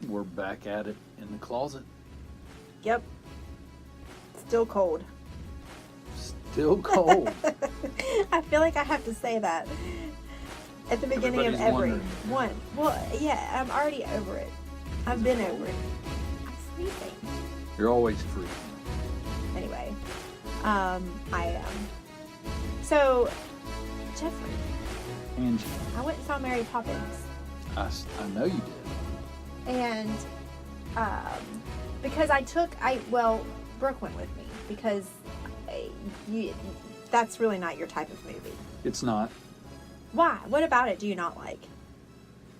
We're back at it in the closet. Yep. Still cold. Still cold. I feel like I have to say that at the beginning of every one. Well, yeah, I'm already over it. I've been over it. I'm sleeping. You're always free. Anyway, I am. So, Jeffrey. Angie. I went and saw Mary Poppins. I know you did. And because Brooke went with me because that's really not your type of movie. It's not. Why? What about it do you not like?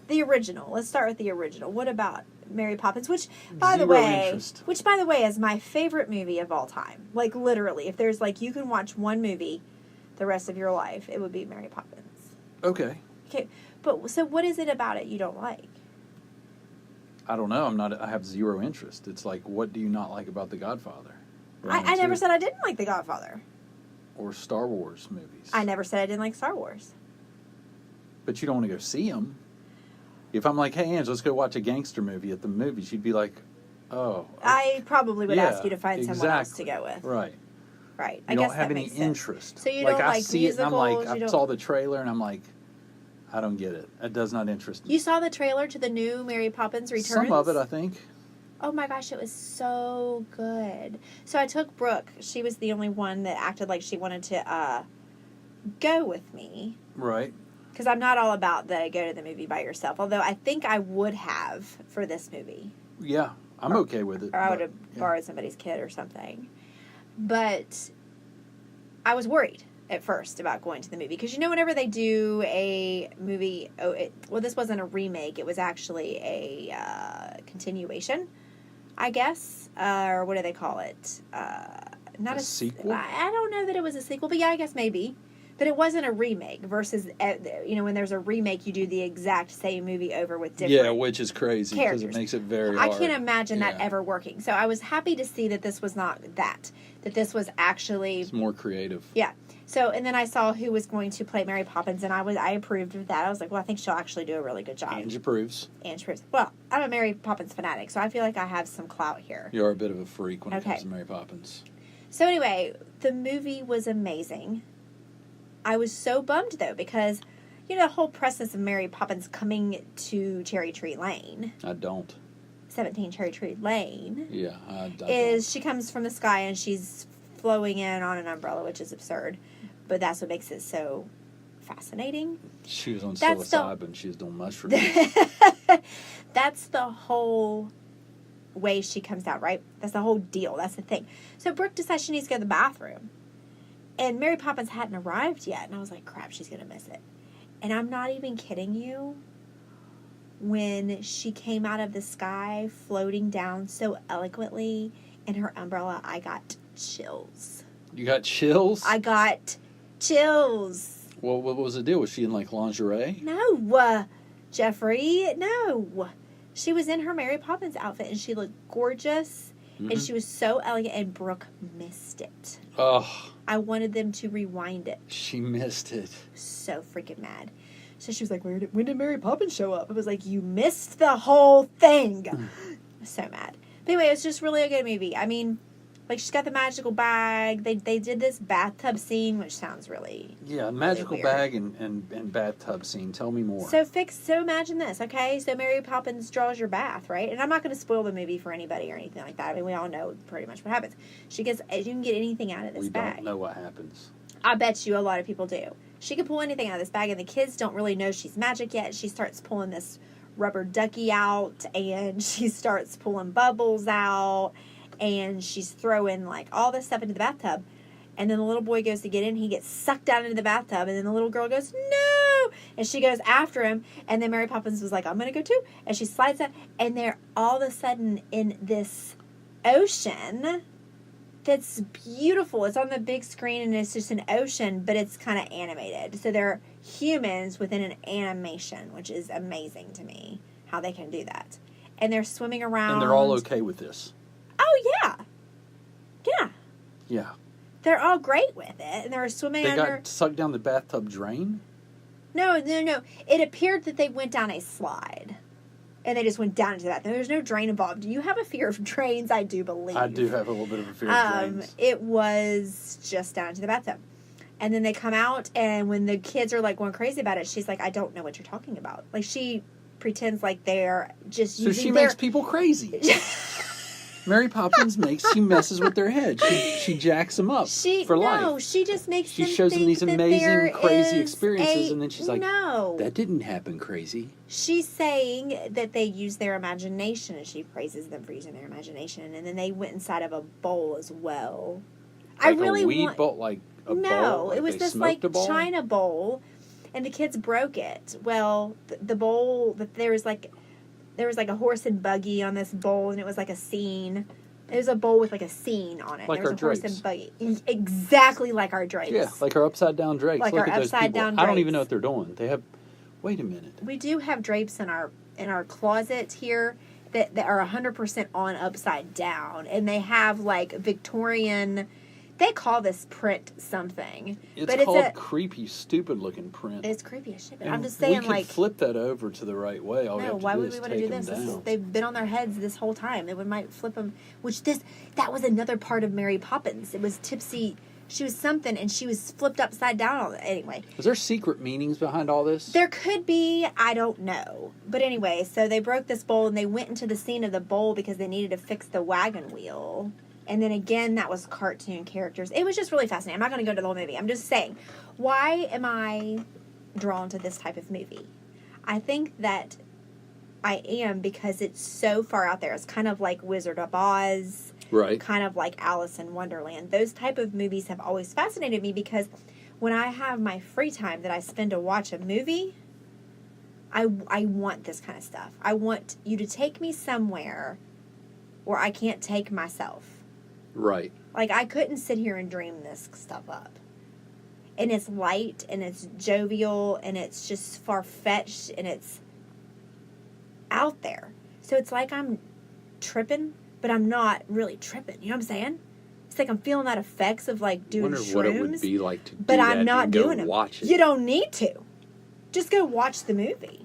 The original. Let's start with the original. What about Mary Poppins? Which, by the way, is my favorite movie of all time. Like, literally. If there's, like, you can watch one movie the rest of your life, it would be Mary Poppins. Okay. Okay. But, so what is it about it you don't like? I don't know. I have zero interest. It's like, what do you not like about The Godfather? I never said I didn't like The Godfather. Or Star Wars movies. I never said I didn't like Star Wars. But you don't want to go see them. If I'm like, hey, Ange, let's go watch a gangster movie at the movies, you'd be like, oh. Okay. I probably would ask you to find someone else to go with. Right. Right. I don't have any interest. So you don't like I see musicals? It and I'm like, I saw the trailer and I'm like, I don't get it. It does not interest me. You saw the trailer to the new Mary Poppins Returns? Some of it, I think. Oh my gosh, it was so good. So I took Brooke. She was the only one that acted like she wanted to go with me. Right. Because I'm not all about the go to the movie by yourself. Although I think I would have for this movie. Yeah, I'm okay with it. Or I would have borrowed somebody's kid or something. But I was worried at first about going to the movie. Because whenever they do a movie... this wasn't a remake. It was actually a continuation, I guess. Or what do they call it? Not a sequel? I don't know that it was a sequel. But yeah, I guess maybe. But it wasn't a remake versus, when there's a remake, you do the exact same movie over with different Yeah, which is crazy because it makes it very hard. I can't imagine that ever working. So I was happy to see that this was not that this was actually... It's more creative. Yeah. So, and then I saw who was going to play Mary Poppins, and I approved of that. I was like, well, I think she'll actually do a really good job. Ange approves. Ange approves. Well, I'm a Mary Poppins fanatic, so I feel like I have some clout here. You are a bit of a freak when it comes to Mary Poppins. So anyway, the movie was amazing. I was so bummed, though, because, the whole process of Mary Poppins coming to Cherry Tree Lane. I don't. 17 Cherry Tree Lane. Yeah, I don't. She comes from the sky and she's flowing in on an umbrella, which is absurd. But that's what makes it so fascinating. She was on psilocybin. She was doing mushrooms. That's the whole way she comes out, right? That's the whole deal. That's the thing. So Brooke decides she needs to go to the bathroom. And Mary Poppins hadn't arrived yet. And I was like, crap, she's going to miss it. And I'm not even kidding you. When she came out of the sky, floating down so eloquently in her umbrella, I got chills. You got chills? I got chills. Well, what was the deal? Was she in, like, lingerie? No, Jeffrey. No. She was in her Mary Poppins outfit, and she looked gorgeous. Mm-hmm. And she was so elegant, and Brooke missed it. Oh. I wanted them to rewind it. She missed it. So freaking mad. So she was like, when did Mary Poppins show up? I was like, you missed the whole thing. I was so mad. But anyway, it's just really a good movie. I mean, like, she's got the magical bag. They did this bathtub scene, which sounds really magical really bag and bathtub scene. Tell me more. So imagine this, okay? So Mary Poppins draws your bath, right? And I'm not going to spoil the movie for anybody or anything like that. I mean, we all know pretty much what happens. You can get anything out of this bag. We don't know what happens. I bet you a lot of people do. She can pull anything out of this bag, and the kids don't really know she's magic yet. She starts pulling this rubber ducky out, and she starts pulling bubbles out, and she's throwing, like, all this stuff into the bathtub. And then the little boy goes to get in. He gets sucked down into the bathtub. And then the little girl goes, no! And she goes after him. And then Mary Poppins was like, I'm going to go too. And she slides down. And they're all of a sudden in this ocean that's beautiful. It's on the big screen. And it's just an ocean. But it's kind of animated. So they're humans within an animation. Which is amazing to me. How they can do that. And they're swimming around. And they're all okay with this. Oh, yeah. Yeah. Yeah. They're all great with it, and they were swimming under... They got sucked down the bathtub drain? No. It appeared that they went down a slide. And they just went down into the bathroom. There's no drain involved. Do you have a fear of drains? I do believe. I do have a little bit of a fear of drains. It was just down into the bathtub. And then they come out, and when the kids are, like, going crazy about it, she's like, I don't know what you're talking about. Like, she pretends like they're just so she makes people crazy. Mary Poppins she messes with their head. She jacks them up for life. No, she just makes she them shows them these amazing, crazy experiences, a, and then she's like, no. That didn't happen, crazy. She's saying that they use their imagination, and she praises them for using their imagination. And then they went inside of a bowl as well. Like I really a weed bowl, like a bowl? No, like it was this like china bowl, and the kids broke it. Well, the bowl, there was like a horse and buggy on this bowl, and it was like a scene. It was a bowl with like a scene on it. Like there was our a drapes. Horse and buggy. Exactly like our drapes. Yeah, like our upside down drapes. Like Look our at those upside people. down I don't drapes. even know what they're doing. They have. Wait a minute. We do have drapes in our closet here that are 100% on upside down, and they have like Victorian. They call this print something. It's but called it's creepy, stupid-looking print. It's creepy as shit. But And I'm just saying, we like, could flip that over to the right way. All we no, have to why do would is we want to take do this? them down. They've been on their heads this whole time. They might flip them. That was another part of Mary Poppins. It was tipsy. She was something, and she was flipped upside down. Anyway, Is there secret meanings behind all this? there could be. I don't know. But anyway, so they broke this bowl, and they went into the scene of the bowl because they needed to fix the wagon wheel. And then again, that was cartoon characters. It was just really fascinating. I'm not going to go to the whole movie. I'm just saying, why am I drawn to this type of movie? I think that I am because it's so far out there. It's kind of like Wizard of Oz. Right. Kind of like Alice in Wonderland. Those type of movies have always fascinated me because when I have my free time that I spend to watch a movie, I want this kind of stuff. I want you to take me somewhere where I can't take myself. Right. Like, I couldn't sit here and dream this stuff up. And it's light, and it's jovial, and it's just far-fetched, and it's out there. So it's like I'm tripping, but I'm not really tripping. You know what I'm saying? It's like I'm feeling that effects of, like, doing wonder shrooms. what it would be like to do but that I'm not and go doing it. watch it. You don't need to. Just go watch the movie.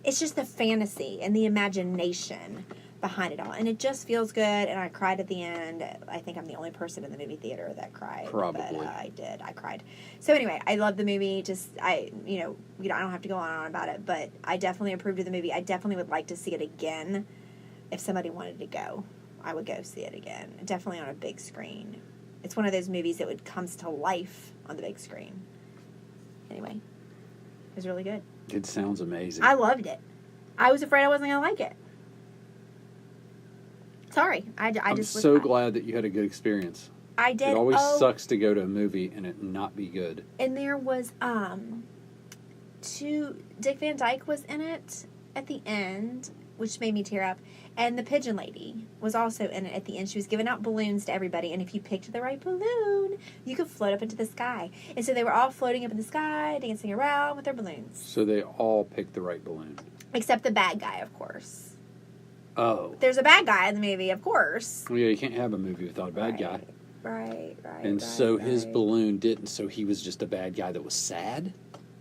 It's just the fantasy and the imagination behind it all, and it just feels good. And I cried at the end. I think I'm the only person in the movie theater that cried. Probably. But I did. I cried. So anyway, I love the movie. I don't have to go on and on about it, but I definitely approved of the movie. I definitely would like to see it again. If somebody wanted to go, I would go see it again. Definitely on a big screen. It's one of those movies that comes to life on the big screen. Anyway, it was really good. It sounds amazing. I loved it. I was afraid I wasn't going to like it. Sorry, I I'm just so glad that you had a good experience. I did. It always sucks to go to a movie and it not be good. And there was Dick Van Dyke was in it at the end, which made me tear up. And the pigeon lady was also in it at the end. She was giving out balloons to everybody, and if you picked the right balloon, you could float up into the sky. And so they were all floating up in the sky, dancing around with their balloons. So they all picked the right balloon. Except the bad guy, of course. Oh. There's a bad guy in the movie, of course. Well, yeah, you can't have a movie without a bad guy. Right. And so his balloon didn't, so he was just a bad guy that was sad?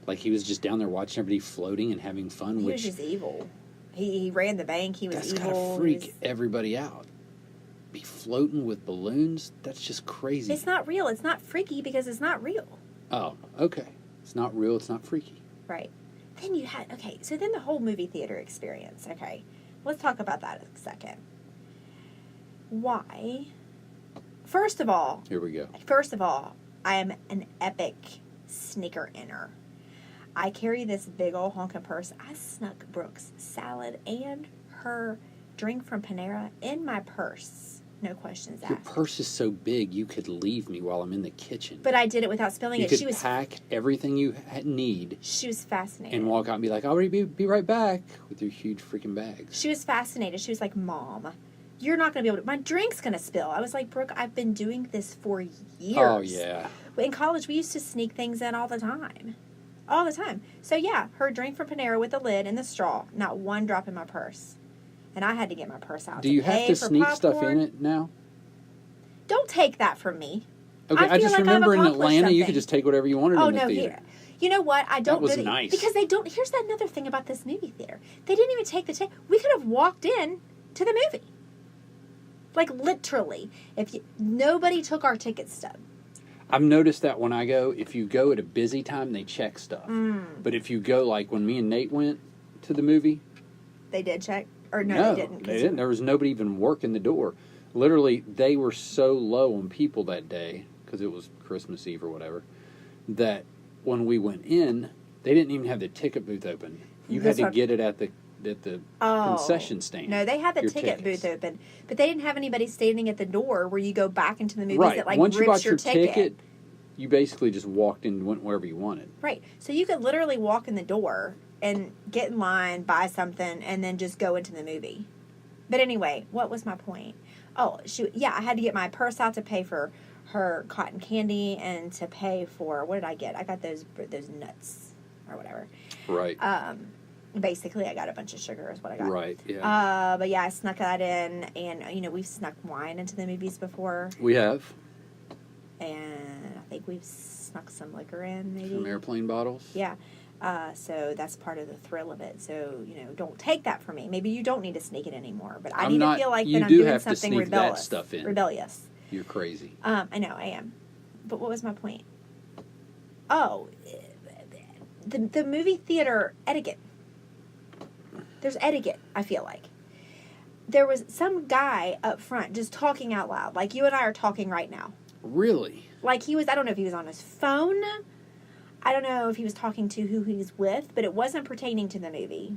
Like he was just down there watching everybody floating and having fun, He was just evil. He ran the bank, he was that's evil. That's gotta freak everybody out. Be floating with balloons? That's just crazy. It's not real. It's not freaky because it's not real. Oh, okay. It's not real, it's not freaky. Right. Then so then the whole movie theater experience, okay. Let's talk about that a second. Why? First of all, here we go. I am an epic sneaker inner. I carry this big old honking purse. I snuck Brooke's salad and her drink from Panera in my purse. No questions asked. Your purse is so big, you could leave me while I'm in the kitchen. But I did it without spilling it. You could pack everything you need. She was fascinated. And walk out and be like, I'll be right back with your huge freaking bags. She was fascinated. She was like, Mom, you're not going to be able to... My drink's going to spill. I was like, Brooke, I've been doing this for years. Oh, yeah. In college, we used to sneak things in all the time. All the time. So, yeah, her drink from Panera with the lid and the straw. Not one drop in my purse. And I had to get my purse out. Do you have to sneak stuff in it now? Don't take that from me. Okay, I just remember in Atlanta, you could just take whatever you wanted in the theater. You know what? I don't. That was really, nice. because they don't. Here's another thing about this movie theater. They didn't even take the ticket. We could have walked in to the movie. Like literally, nobody took our ticket stub. I've noticed that when I go, if you go at a busy time, they check stuff. But if you go like when me and Nate went to the movie, they did check, or no, they didn't. They didn't. There was nobody even working the door. Literally, they were so low on people that day because it was Christmas Eve or whatever. That when we went in, they didn't even have the ticket booth open. You had to get it at the concession stand. No, they had the ticket booth open, but they didn't have anybody standing at the door where you go back into the movies right. that like Once rips you bought your ticket. You basically just walked in and went wherever you wanted. Right. So you could literally walk in the door and get in line, buy something, and then just go into the movie. But anyway, what was my point? Oh, shoot. Yeah, I had to get my purse out to pay for her cotton candy and to pay for, what did I get? I got those nuts or whatever. Right. Basically, I got a bunch of sugar is what I got. Right, yeah. But yeah, I snuck that in, and, we've snuck wine into the movies before. We have. And I think we've snuck some liquor in, maybe. Some airplane bottles. Yeah. So that's part of the thrill of it. So, don't take that from me. Maybe you don't need to sneak it anymore, but I need to feel like that I'm doing something rebellious. That stuff in. Rebellious. You're crazy. I know, I am. But what was my point? Oh, the movie theater etiquette. There's etiquette, I feel like. There was some guy up front just talking out loud, like you and I are talking right now. Really? Like I don't know if he was on his phone. I don't know if he was talking to who he was with, but it wasn't pertaining to the movie.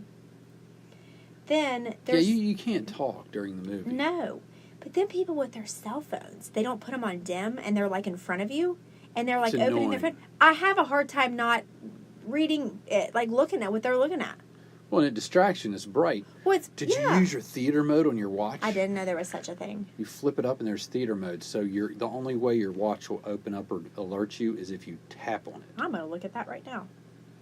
Then there's... Yeah, you can't talk during the movie. No. But then people with their cell phones, they don't put them on dim, and they're like in front of you, and they're like opening their phone. I have a hard time not reading it, like looking at what they're looking at. Well, and a distraction is bright. Well, Did you use your theater mode on your watch? I didn't know there was such a thing. You flip it up and there's theater mode. So the only way your watch will open up or alert you is if you tap on it. I'm going to look at that right now.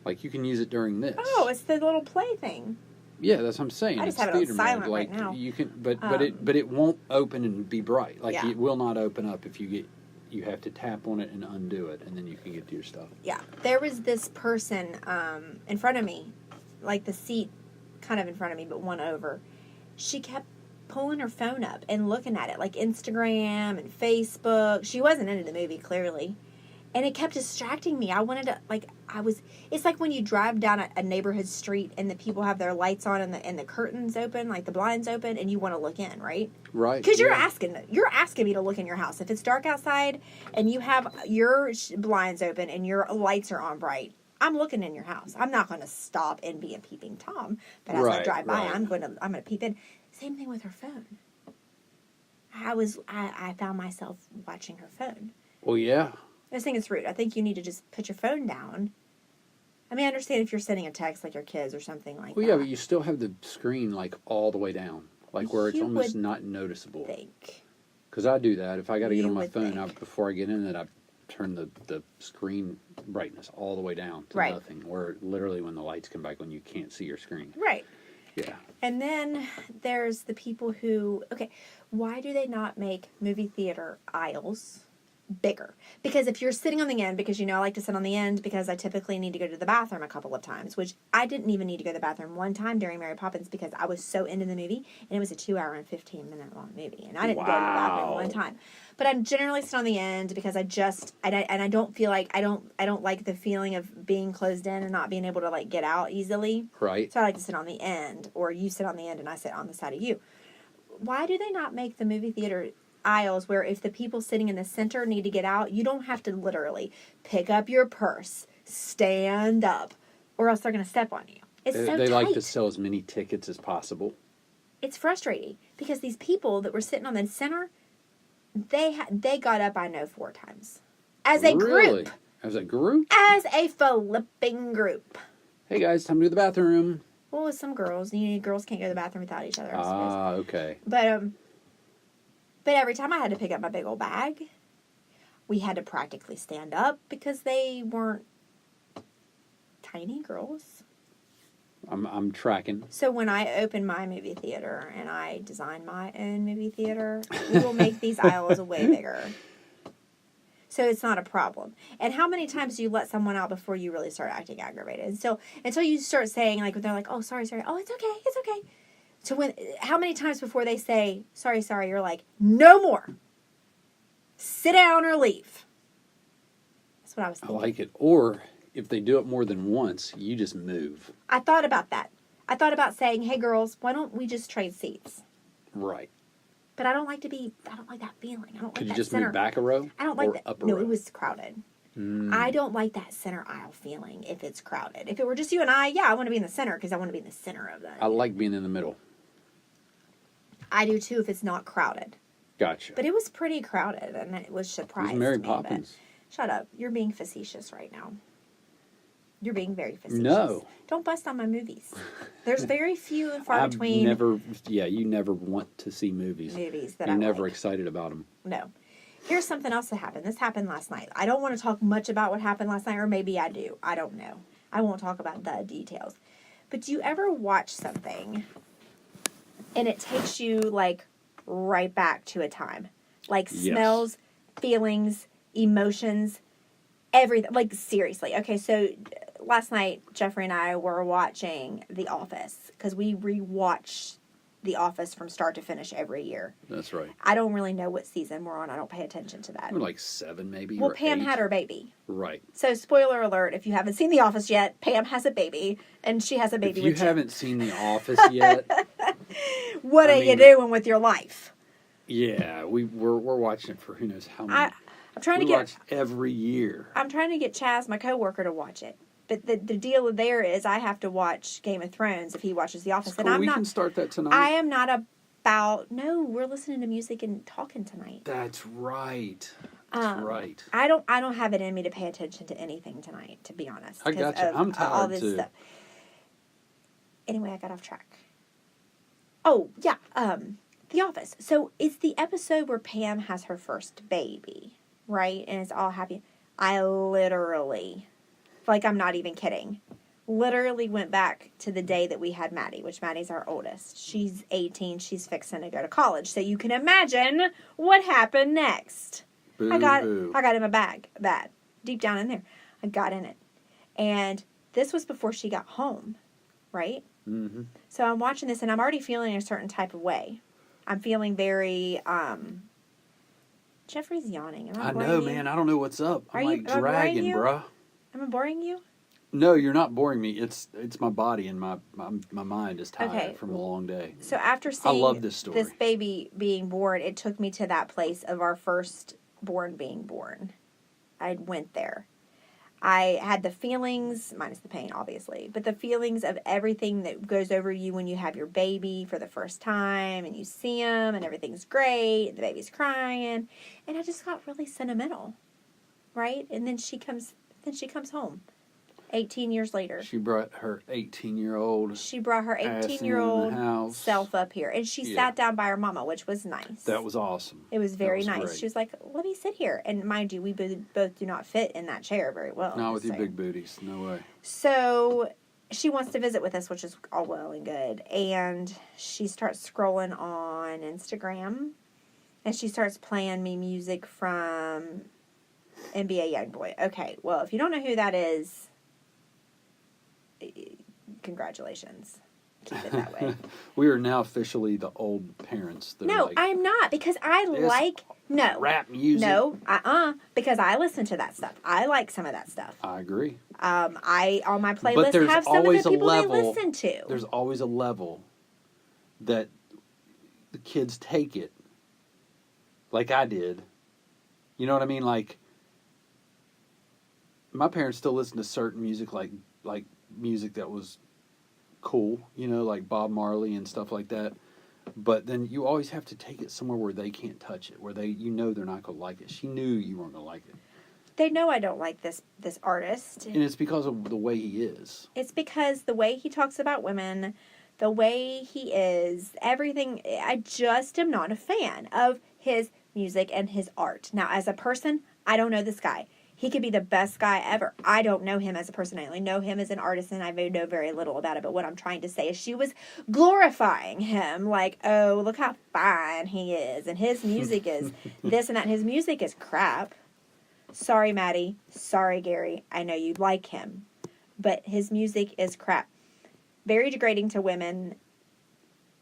Like you can use it during this. Oh, it's the little play thing. Yeah, that's what I'm saying. I just have it on silent right now. You can, but it won't open and be bright. Like it will not open up if you have to tap on it and undo it, and then you can get to your stuff. Yeah, there was this person in front of me, like the seat kind of in front of me, but one over. She kept pulling her phone up and looking at it, like Instagram and Facebook. She wasn't into the movie, clearly. And it kept distracting me. I wanted to, it's like when you drive down a neighborhood street and the people have their lights on and the curtains open, like the blinds open, and you want to look in, right? Right. Because you're asking me to look in your house. If it's dark outside and you have your blinds open and your lights are on bright, I'm looking in your house. I'm not going to stop and be a peeping Tom, but as I drive by, I'm going to peep in. Same thing with her phone. I found myself watching her phone. Well, yeah. I just think it's rude. I think you need to just put your phone down. I mean, I understand if you're sending a text like your kids or something like that. Well, yeah, but you still have the screen like all the way down, like where it's almost not noticeable. Because I do that. If I got to get on my phone, before I get in it, I turn the screen brightness all the way down to nothing. Where literally when the lights come back on, you can't see your screen. Right. Yeah. And then there's the people who, why do they not make movie theater aisles bigger? Because if you're sitting on the end, because I like to sit on the end because I typically need to go to the bathroom a couple of times, which I didn't even need to go to the bathroom one time during Mary Poppins because I was so into the movie, and it was a 2-hour and 15-minute long movie, and I didn't go to the bathroom one time. But I generally sit on the end because I don't feel like I don't like the feeling of being closed in and not being able to like get out easily. Right. So I like to sit on the end, or you sit on the end and I sit on the side of you. Why do they not make the movie theater aisles where if the people sitting in the center need to get out, you don't have to literally pick up your purse, stand up, or else they're going to step on you? It's so tight. They like to sell as many tickets as possible. It's frustrating because these people that were sitting on the center, they got up, I know, 4 times. As a group. As a group? As a flipping group. Hey guys, time to go to the bathroom. Well, with some girls, girls can't go to the bathroom without each other, I suppose. Ah, okay. But every time I had to pick up my big old bag, we had to practically stand up because they weren't tiny girls. I'm tracking. So when I open my movie theater and I design my own movie theater, we will make these aisles way bigger. So it's not a problem. And how many times do you let someone out before you really start acting aggravated? And so until you start saying, like, they're like, oh, sorry, oh, it's okay. So how many times before they say, sorry, you're like, no more. Sit down or leave. That's what I was thinking. I like it. Or if they do it more than once, you just move. I thought about that. I thought about saying, hey, girls, why don't we just trade seats? Right. But I don't like that feeling. I don't like that Could you that just center. move back a row? I don't like or that. Up a No, row? it was crowded. I don't like that center aisle feeling if it's crowded. If it were just you and I want to be in the center because I want to be in the center of that. I like being in the middle. I do too if it's not crowded. Gotcha. But it was pretty crowded and it was surprising. It was Mary Poppins. Shut up. You're being facetious right now. You're being very facetious. No. Don't bust on my movies. There's very few and far between. You never want to see movies. You're never excited about them. No. Here's something else that happened. This happened last night. I don't want to talk much about what happened last night, or maybe I do. I don't know. I won't talk about the details. But do you ever watch something and it takes you, like, right back to a time? Like, smells, feelings, emotions, everything. Like, seriously. Okay, so last night, Jeffrey and I were watching The Office because we rewatch The Office from start to finish every year. That's right. I don't really know what season we're on. I don't pay attention to that. We're like 7 maybe. Well, or Pam 8. had her baby. Right. So, spoiler alert, if you haven't seen The Office yet, Pam has a baby, and she has a baby If you with Jim. haven't seen The Office yet, what are you doing with your life? yeah, we're watching it for who knows how many. I'm trying to we get watch every year. I'm trying to get Chaz, my coworker, to watch it. But the deal there is I have to watch Game of Thrones if he watches The Office. Cool. And we can start that tonight. I am not about... No, we're listening to music and talking tonight. That's right. That's right. I don't have it in me to pay attention to anything tonight, to be honest. I got you. I'm tired all this too. Stuff. Anyway, I got off track. Oh, yeah. The Office. So it's the episode where Pam has her first baby, right? And it's all happy. I literally, like, I'm not even kidding, literally went back to the day that we had Maddie, which Maddie's our oldest. She's 18. She's fixing to go to college. So you can imagine what happened next. Boo-hoo. I got in my bag, bad, deep down in there. I got in it. And this was before she got home, right? Mm-hmm. So I'm watching this, and I'm already feeling a certain type of way. I'm feeling very, Jeffrey's yawning. Am I know, man. I don't know what's up. I'm like dragging, bruh. Am I boring you? No, you're not boring me. It's my body and my mind is tired from a long day. So after seeing I love this story. This baby being born, it took me to that place of our firstborn being born. I went there. I had the feelings, minus the pain, obviously, but the feelings of everything that goes over you when you have your baby for the first time and you see him and everything's great, the baby's crying, and I just got really sentimental, right? And then she comes home 18 years later. She brought her 18-year-old. She brought her 18-year-old self up here, and she sat down by her mama, which was nice. That was awesome. It was very nice. Great. She was like, let me sit here. And mind you, we both do not fit in that chair very well. Not with your big booties. No way. So she wants to visit with us, which is all well and good. And she starts scrolling on Instagram, and she starts playing me music from NBA Youngboy. Okay, well, if you don't know who that is, congratulations. Keep it that way. We are now officially the old parents. No, I'm not, because I like rap music. No, because I listen to that stuff. I like some of that stuff. I agree. I on my playlist have some of the people they listen to. There's always a level that the kids take it, like I did. You know what I mean? Like my parents still listen to certain music, like music that was cool, you know, like Bob Marley and stuff like that. But then you always have to take it somewhere where they can't touch it, where they're not going to like it. She knew you weren't going to like it. They know I don't like this artist. And it's because of the way he is. It's because the way he talks about women, the way he is, everything. I just am not a fan of his music and his art. Now, as a person, I don't know this guy. He could be the best guy ever. I don't know him as a person. I only know him as an artist, and I know very little about it. But what I'm trying to say is she was glorifying him. Like, oh, look how fine he is. And his music is this and that. His music is crap. Sorry, Maddie. Sorry, Gary. I know you like him, but his music is crap. Very degrading to women.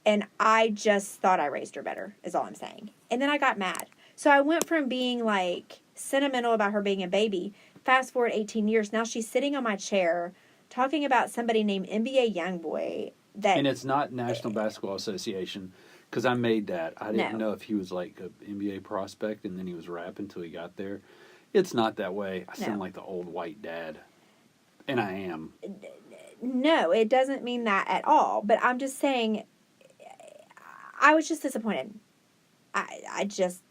And I just thought I raised her better, is all I'm saying. And then I got mad. So I went from being like sentimental about her being a baby. Fast forward 18 years. Now she's sitting on my chair talking about somebody named NBA Youngboy. And it's not National Basketball Association, because I made that. I didn't know if he was like an NBA prospect and then he was rapping until he got there. It's not that way. I sound like the old white dad. And I am. No, it doesn't mean that at all. But I'm just saying, I was just disappointed. I just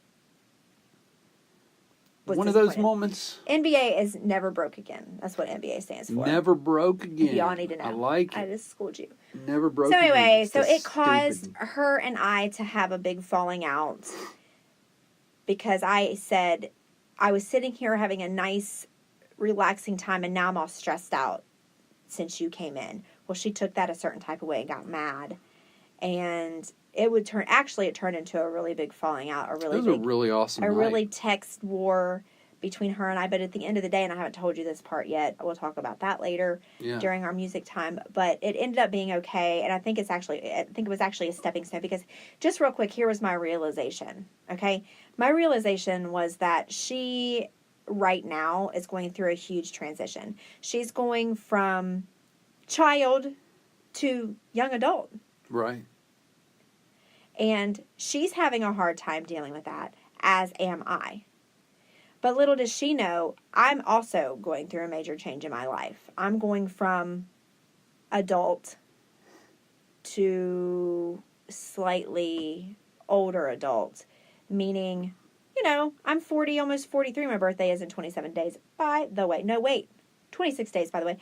was one of those moments. NBA is never broke again. That's what NBA stands for. Never broke again. Y'all need to know. I like it. I just schooled you. Never broke again. So anyway, again. it caused her and I to have a big falling out because I said I was sitting here having a nice, relaxing time, and now I'm all stressed out since you came in. Well, she took that a certain type of way and got mad. And it turned into a really big falling out. It was a really awesome night. Really text war between her and I. But at the end of the day, and I haven't told you this part yet, we'll talk about that later during our music time. But it ended up being okay. And I think it was actually a stepping stone, because just real quick, here was my realization. Okay. My realization was that she right now is going through a huge transition. She's going from child to young adult. Right. And she's having a hard time dealing with that, as am I. But little does she know, I'm also going through a major change in my life. I'm going from adult to slightly older adult, meaning, I'm 40, almost 43. My birthday is in 27 days, by the way. No, wait, 26 days, by the way.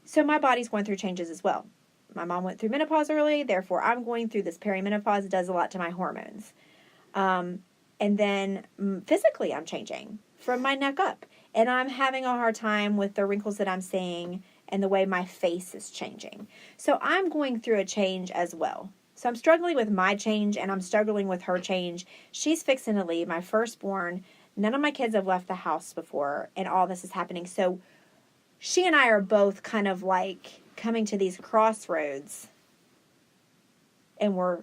So my body's going through changes as well. My mom went through menopause early, therefore I'm going through this perimenopause. It does a lot to my hormones. And then physically I'm changing from my neck up. And I'm having a hard time with the wrinkles that I'm seeing and the way my face is changing. So I'm going through a change as well. So I'm struggling with my change, and I'm struggling with her change. She's fixing to leave, my firstborn. None of my kids have left the house before, and all this is happening. So she and I are both kind of like coming to these crossroads, and we're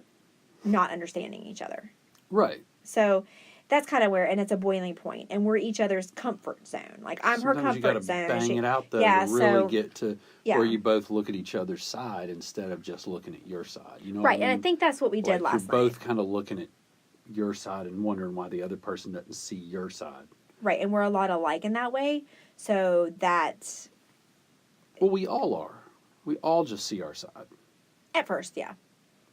not understanding each other. Right. So that's kind of where, and it's a boiling point, and we're each other's comfort zone. Like I'm her comfort zone. Bang it out though, to really get to where you both look at each other's side instead of just looking at your side. You know, right? And I think that's what we did last night. You're both kind of looking at your side and wondering why the other person doesn't see your side. Right, and we're a lot alike in that way. So that. Well, we all are. We all just see our side. At first, yeah.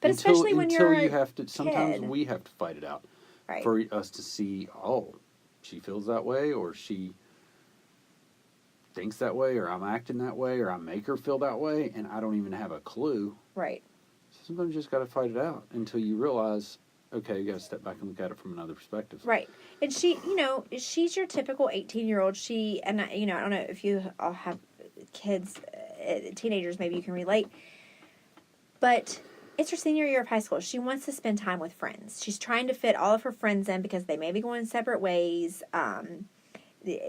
But especially when you're until you have to. Sometimes we have to fight it out. Right. For us to see, she feels that way, or she thinks that way, or I'm acting that way, or I make her feel that way, and I don't even have a clue. Right. So sometimes you just got to fight it out until you realize, okay, you got to step back and look at it from another perspective. Right. And she, she's your typical 18-year-old. I don't know if you all have kids, teenagers, maybe you can relate. But it's her senior year of high school. She wants to spend time with friends. She's trying to fit all of her friends in because they may be going separate ways.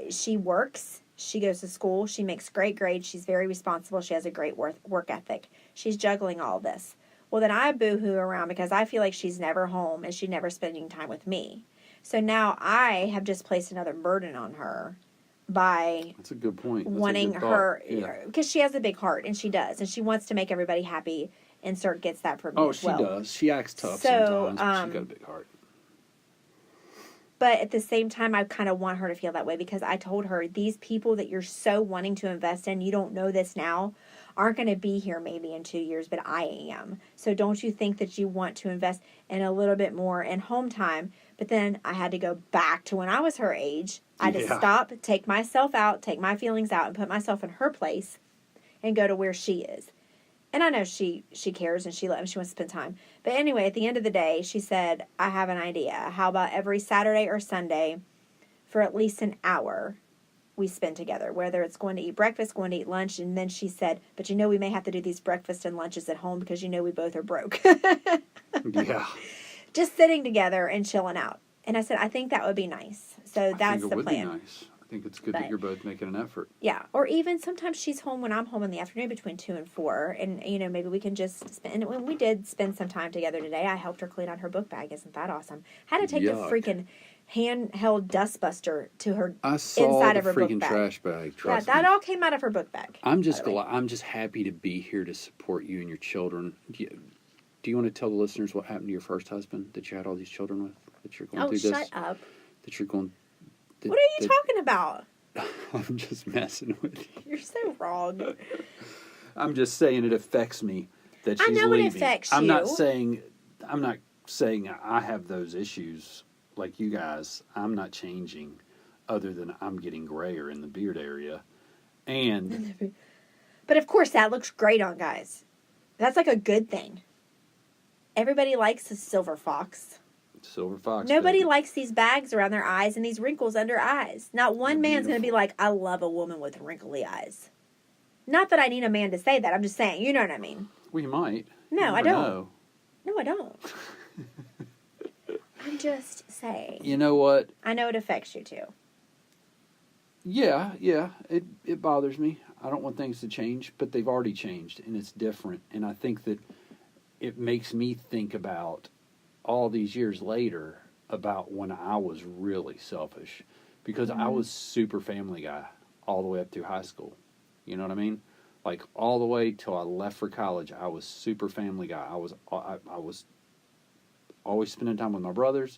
She works. She goes to school. She makes great grades. She's very responsible. She has a great work ethic. She's juggling all this. Well, then I boo-hoo around because I feel like she's never home and she's never spending time with me. So now I have just placed another burden on her by That's a good point. That's wanting her, yeah. Because she has a big heart, and she does, and she wants to make everybody happy, and Sir gets that from me as well. She does. She acts tough sometimes, but she's got a big heart. But at the same time, I kind of want her to feel that way because I told her, these people that you're so wanting to invest in, you don't know this now, aren't going to be here maybe in 2 years, but I am. So don't you think that you want to invest in a little bit more in home time? But then I had to go back to when I was her age. I had to stop, take myself out, take my feelings out, and put myself in her place and go to where she is. And I know she cares and she wants to spend time. But anyway, at the end of the day, she said, I have an idea. How about every Saturday or Sunday for at least an hour we spend together, whether it's going to eat breakfast, going to eat lunch. And then she said, but we may have to do these breakfast and lunches at home because we both are broke. Yeah. Just sitting together and chilling out. And I said, I think that would be nice. So that's the plan. Would be nice. I think it's good that you're both making an effort. Yeah. Or even sometimes she's home when I'm home in the afternoon between 2 and 4. And, you know, maybe we can just spend. And when we did spend some time together today, I helped her clean out her book bag. Isn't that awesome? Had to take the freaking handheld dustbuster to her inside of her book bag. I saw the freaking trash bag. Trust me. That all came out of her book bag. I'm just happy to be here to support you and your children. Do you want to tell the listeners what happened to your first husband that you had all these children with? That you're going through this? Oh, shut up. That you're going... What are you talking about? I'm just messing with you. You're so wrong. I'm just saying it affects me that she's leaving. I know it affects you. I'm not saying I have those issues like you guys. I'm not changing other than I'm getting grayer in the beard area. And but of course that looks great on guys. That's like a good thing. Everybody likes a silver fox. Silver fox. Nobody baby. likes these bags around their eyes and these wrinkles under eyes. Not one man's going to be like, I love a woman with wrinkly eyes. Not that I need a man to say that. I'm just saying, you know what I mean. Well, you might. No, I don't. No, I don't. I'm just saying. You know what? I know it affects you too. Yeah. It bothers me. I don't want things to change, but they've already changed, and it's different. And I think that it makes me think about all these years later about when I was really selfish, because I was super family guy all the way up through high school. You know what I mean? Like all the way till I left for college, I was super family guy. I was always spending time with my brothers.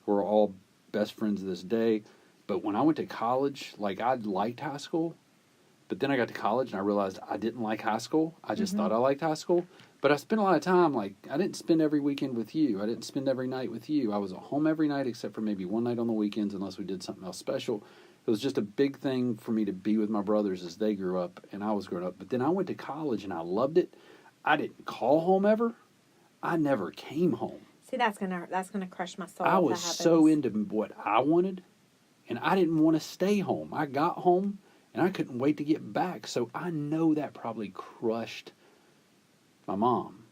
We're all best friends to this day. But when I went to college, like I liked high school, but then I got to college and I realized I didn't like high school. I just thought I liked high school. But I spent a lot of time, like, I didn't spend every weekend with you. I didn't spend every night with you. I was at home every night except for maybe one night on the weekends unless we did something else special. It was just a big thing for me to be with my brothers as they grew up and I was growing up. But then I went to college and I loved it. I didn't call home ever. I never came home. See, that's gonna crush my soul. I was so into what I wanted, and I didn't want to stay home. I got home, and I couldn't wait to get back. So I know that probably crushed my mom.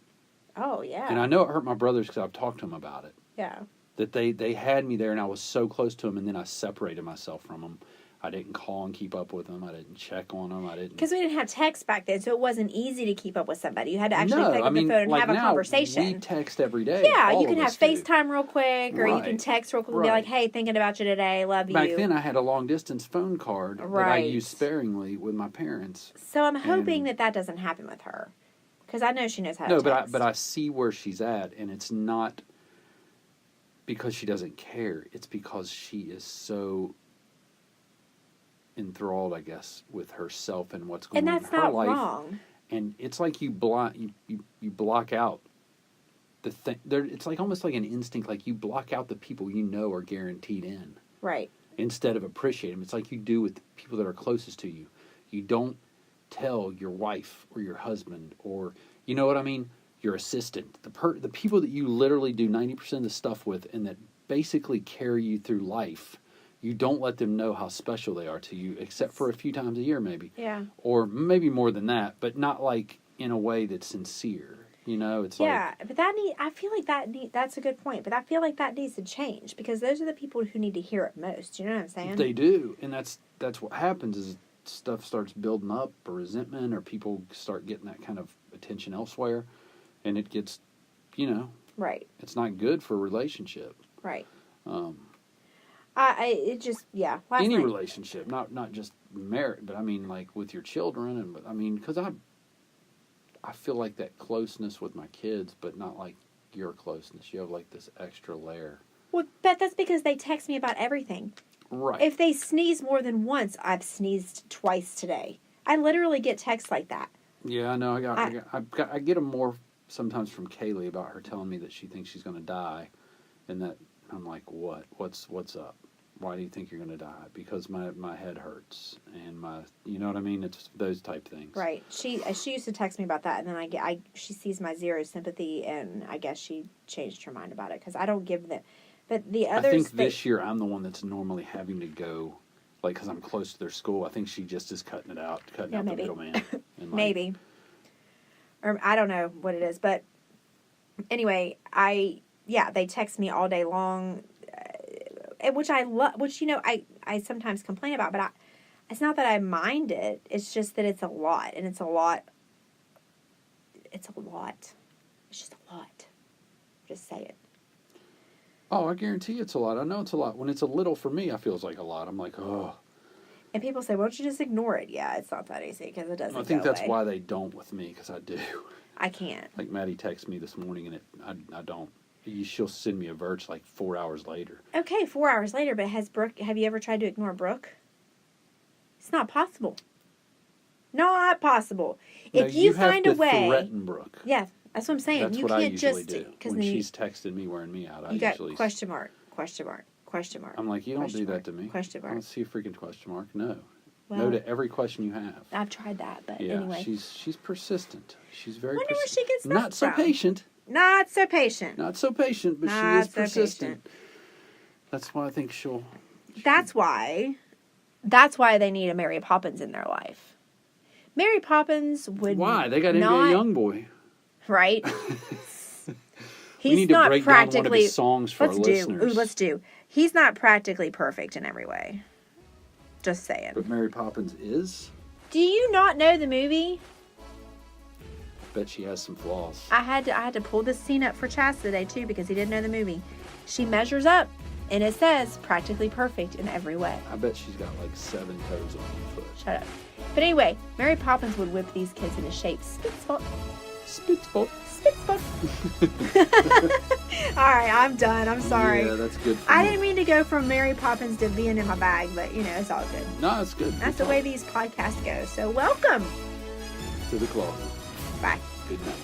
Oh, yeah. And I know it hurt my brothers because I've talked to them about it. Yeah. That they had me there and I was so close to them, and then I separated myself from them. I didn't call and keep up with them. I didn't check on them. Because we didn't have text back then, so it wasn't easy to keep up with somebody. You had to actually pick up the phone and have a conversation. We text every day. Yeah, you can have FaceTime real quick, or you can text real quick and be like, hey, thinking about you today, love you. Back then I had a long-distance phone card that I used sparingly with my parents. So I'm hoping that doesn't happen with her. Because I know she knows how to text. No, but I see where she's at, and it's not because she doesn't care. It's because she is so enthralled, I guess, with herself and what's going on in her life. And that's not wrong. And it's like you block out the thing. It's like almost like an instinct. Like you block out the people you know are guaranteed in. Right. Instead of appreciate them. It's like you do with the people that are closest to you. You don't tell your wife or your husband or, you know what I mean, your assistant, the people that you literally do 90% of the stuff with and that basically carry you through life. You don't let them know how special they are to you, except for a few times a year, maybe. Yeah. Or maybe more than that, but not like in a way that's sincere. You know, it's like... Yeah, but I feel like that's a good point, but I feel like that needs to change because those are the people who need to hear it most. You know what I'm saying? They do, and that's what happens is stuff starts building up, or resentment, or people start getting that kind of attention elsewhere, and it gets, right. It's not good for a relationship. Right. Any relationship, not just marriage, but I mean, like with your children, and I mean, because I feel like that closeness with my kids, but not like your closeness. You have like this extra layer. Well, but that's because they text me about everything. Right. If they sneeze more than once, I've sneezed twice today. I literally get texts like that. Yeah, I know. I get them more sometimes from Kaylee about her telling me that she thinks she's going to die, and that I'm like, what? What's up? Why do you think you're going to die? Because my head hurts and you know what I mean? It's those type things. Right. She used to text me about that, and then she sees my zero sympathy, and I guess she changed her mind about it because I don't give them. But the others, I think this year I'm the one that's normally having to go, like, because I'm close to their school. I think she just is cutting out the middleman. Maybe. Or I don't know what it is, but anyway, they text me all day long. which I love, which, I sometimes complain about, but it's not that I mind it. It's just that it's a lot, and it's a lot. It's a lot. It's just a lot. Just say it. Oh, I guarantee it's a lot. I know it's a lot. When it's a little for me, I feel it's like a lot. I'm like, oh. And people say, why don't you just ignore it? Yeah, it's not that easy because it doesn't I think go that's away. why they don't with me, because I do. I can't. Like Maddie texted me this morning, and I don't. She'll send me a verse like 4 hours later. Okay, 4 hours later, but have you ever tried to ignore Brooke? It's not possible. Not possible. If you find a way, you have to threaten Brooke. Yeah, that's what I'm saying. That's you what can't I usually just do. When she's texting me wearing me out, I got usually question mark, question mark, question mark. I'm like, you don't do that to me. Question mark. I don't see a freaking question mark. No. Well, no to every question you have. I've tried that, but yeah, anyway. she's persistent. She's very wonder where persistent. she gets that Not so from. patient. Not so patient. Not so patient, but Not she is so persistent. patient. That's why I think she'll. That's why they need a Mary Poppins in their life. Mary Poppins would Why? They got to not, get a young boy. Right? We need to not break practically down one of his songs for our listeners. Let's do. He's not practically perfect in every way. Just saying. But Mary Poppins is? Do you not know the movie? Bet she has some flaws. I had to pull this scene up for Chaz today too because he didn't know the movie. She measures up and it says practically perfect in every way. I bet she's got like 7 toes on one foot. Shut up. But anyway, Mary Poppins would whip these kids into shape. Spit spot. Spit spot. Spit spot. All right, I'm done. I'm sorry. Yeah, that's good. I didn't mean to go from Mary Poppins to being in my bag, but it's all good. No, it's good. That's the way these podcasts go. So welcome to the closet. Bye. Good night.